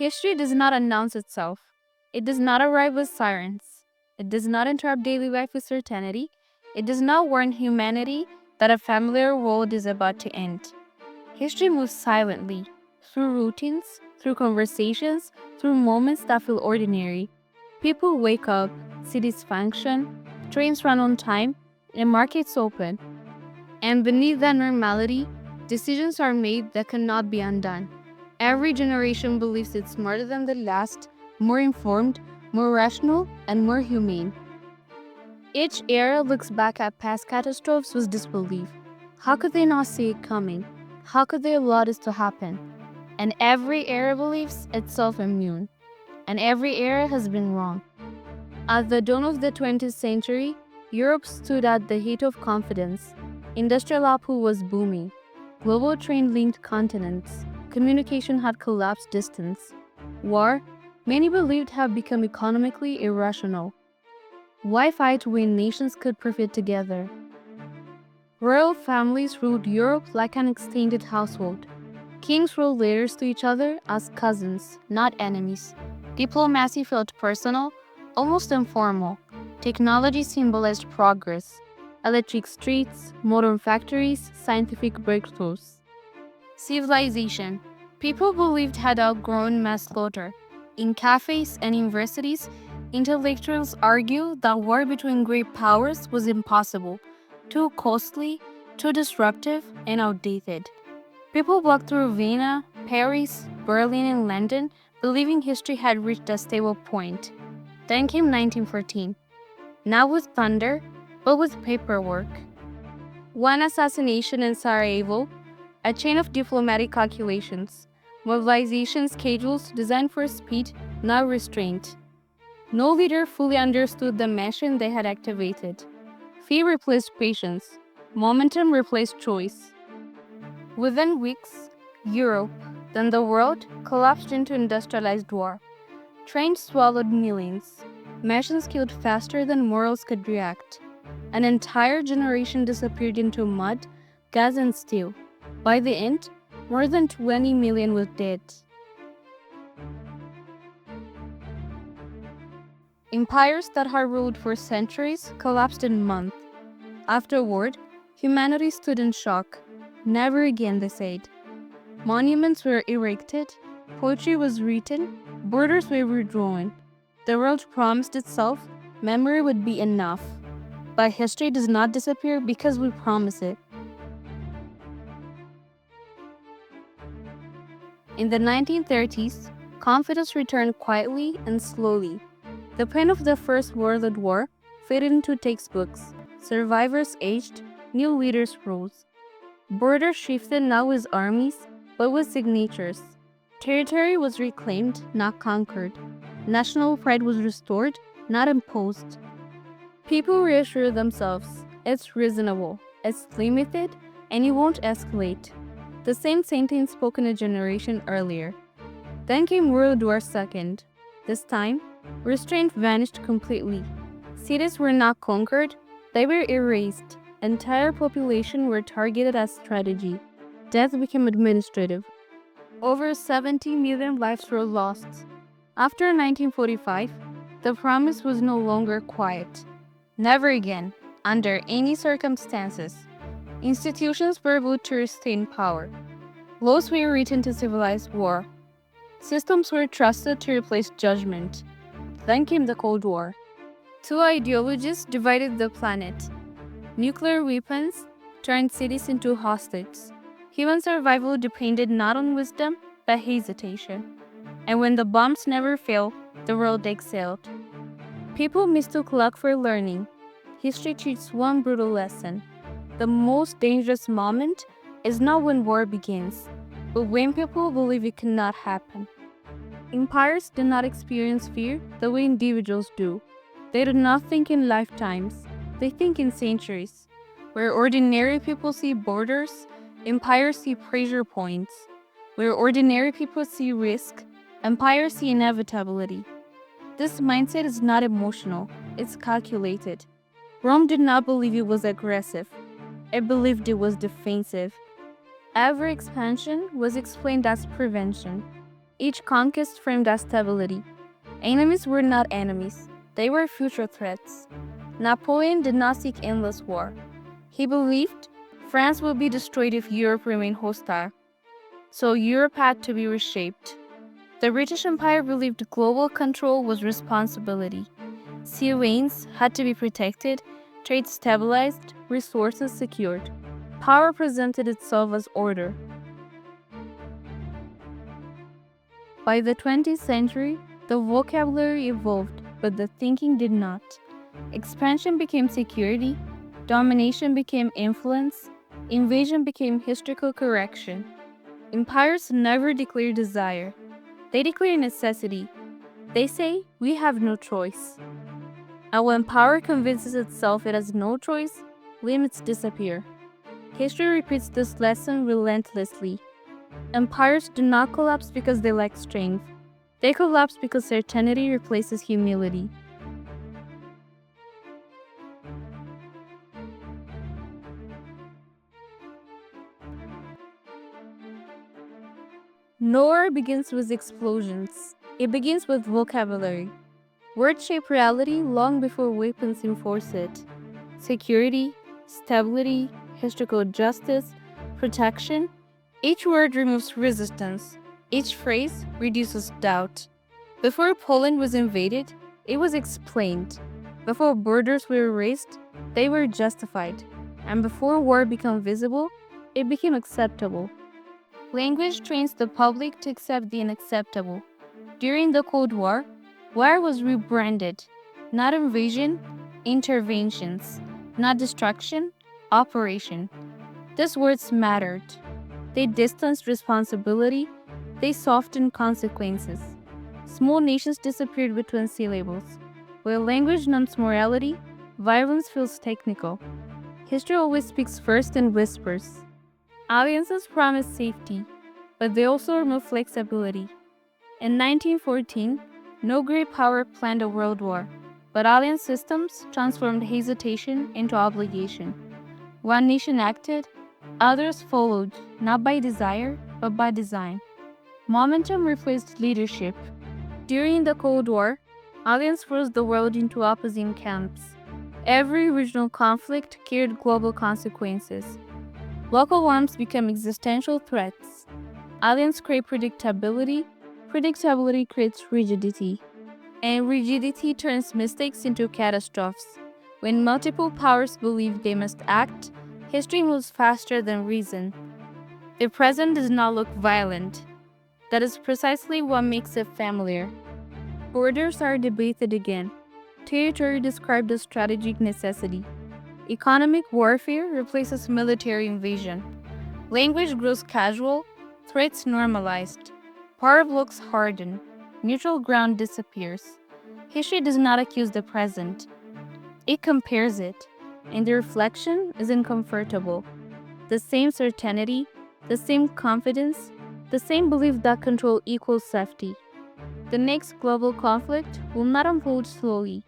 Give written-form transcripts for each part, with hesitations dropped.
History does not announce itself. It does not arrive with sirens. It does not interrupt daily life with certainty. It does not warn humanity that a familiar world is about to end. History moves silently, through routines, through conversations, through moments that feel ordinary. People wake up, cities function, trains run on time, and markets open. And beneath that normality, decisions are made that cannot be undone. Every generation believes it's smarter than the last, more informed, more rational, and more humane. Each era looks back at past catastrophes with disbelief. How could they not see it coming? How could they allow this to happen? And every era believes itself immune. And every era has been wrong. At the dawn of the 20th century, Europe stood at the height of confidence. Industrial output was booming. Global trade linked continents. Communication had collapsed distance. War, many believed, had become economically irrational. Why fight when nations could profit together? Royal families ruled Europe like an extended household. Kings ruled leaders to each other as cousins, not enemies. Diplomacy felt personal, almost informal. Technology symbolized progress. Electric streets, modern factories, scientific breakthroughs. Civilization. People believed had outgrown mass slaughter. In cafes and universities, intellectuals argued that war between great powers was impossible, too costly, too disruptive, and outdated. People walked through Vienna, Paris, Berlin, and London, believing history had reached a stable point. Then came 1914, not with thunder, but with paperwork. One assassination in Sarajevo, a chain of diplomatic calculations, mobilization schedules designed for speed, not restraint. No leader fully understood the machine they had activated. Fear replaced patience. Momentum replaced choice. Within weeks, Europe, then the world, collapsed into industrialized war. Trains swallowed millions. Machines killed faster than morals could react. An entire generation disappeared into mud, gas, and steel. By the end, more than 20 million were dead. Empires that had ruled for centuries collapsed in months. Afterward, humanity stood in shock. Never again, they said. Monuments were erected, poetry was written, borders were redrawn. The world promised itself memory would be enough. But history does not disappear because we promise it. In the 1930s, confidence returned quietly and slowly. The pain of the First World War faded into textbooks. Survivors aged, new leaders rose. Borders shifted not with armies, but with signatures. Territory was reclaimed, not conquered. National pride was restored, not imposed. People reassured themselves, it's reasonable, it's limited, and it won't escalate. The same sentence spoken a generation earlier. Then came World War II. This time, restraint vanished completely. Cities were not conquered, they were erased. Entire populations were targeted as strategy. Death became administrative. Over 70 million lives were lost. After 1945, the promise was no longer quiet. Never again, under any circumstances. Institutions were built to retain power. Laws were written to civilize war. Systems were trusted to replace judgment. Then came the Cold War. Two ideologies divided the planet. Nuclear weapons turned cities into hostages. Human survival depended not on wisdom, but hesitation. And when the bombs never failed, the world excelled. People mistook luck for learning. History teaches one brutal lesson. The most dangerous moment is not when war begins, but when people believe it cannot happen. Empires do not experience fear the way individuals do. They do not think in lifetimes, they think in centuries. Where ordinary people see borders, empires see pressure points. Where ordinary people see risk, empires see inevitability. This mindset is not emotional, it's calculated. Rome did not believe it was aggressive. It believed it was defensive. Every expansion was explained as prevention. Each conquest framed as stability. Enemies were not enemies, they were future threats. Napoleon did not seek endless war. He believed France would be destroyed if Europe remained hostile, so Europe had to be reshaped. The British Empire believed global control was responsibility. Sea lanes had to be protected, trade stabilized, resources secured. Power presented itself as order. By the 20th century, the vocabulary evolved, but the thinking did not. Expansion became security, domination became influence, invasion became historical correction. Empires never declare desire, they declare necessity. They say, we have no choice. And when power convinces itself it has no choice, limits disappear. History repeats this lesson relentlessly. Empires do not collapse because they lack strength. They collapse because certainty replaces humility. No war begins with explosions. It begins with vocabulary. Words shape reality long before weapons enforce it. Security, stability, historical justice, protection. Each word removes resistance. Each phrase reduces doubt. Before Poland was invaded, it was explained. Before borders were erased, they were justified. And before war became visible, it became acceptable. Language trains the public to accept the unacceptable. During the Cold War, war was rebranded. Not invasion, interventions. Not destruction, operation. These words mattered. They distanced responsibility, they softened consequences. Small nations disappeared between syllables. Where language numbs morality, violence feels technical. History always speaks first in whispers. Alliances promise safety, but they also remove flexibility. In 1914, no great power planned a world war, but alliance systems transformed hesitation into obligation. One nation acted, others followed, not by desire, but by design. Momentum replaced leadership. During the Cold War, alliance forced the world into opposing camps. Every regional conflict carried global consequences. Local arms became existential threats. Alliance create predictability, predictability creates rigidity, and rigidity turns mistakes into catastrophes. When multiple powers believe they must act, history moves faster than reason. The present does not look violent. That is precisely what makes it familiar. Borders are debated again. Territory described as strategic necessity. Economic warfare replaces military invasion. Language grows casual, threats normalized. Power blocks harden. Neutral ground disappears. History does not accuse the present. It compares it, and the reflection is uncomfortable. The same certainty, the same confidence, the same belief that control equals safety. The next global conflict will not unfold slowly.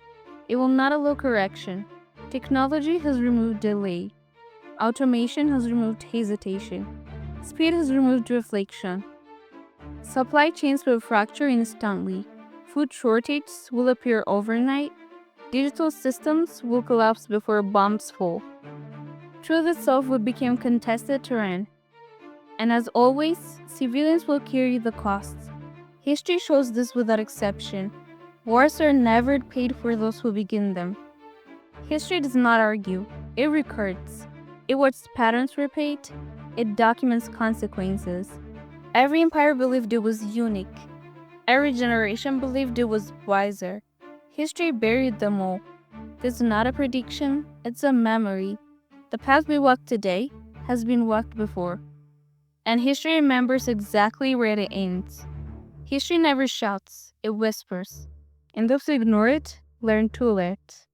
It will not allow correction. Technology has removed delay. Automation has removed hesitation. Speed has removed reflection. Supply chains will fracture instantly. Food shortages will appear overnight. Digital systems will collapse before bombs fall. Truth itself will become contested terrain. And as always, civilians will carry the costs. History shows this without exception. Wars are never paid for those who begin them. History does not argue, it records. It watches patterns repeat, it documents consequences. Every empire believed it was unique. Every generation believed it was wiser. History buried them all. This is not a prediction, it's a memory. The path we walk today has been walked before. And history remembers exactly where it ends. History never shouts, it whispers. And those who ignore it learn too late.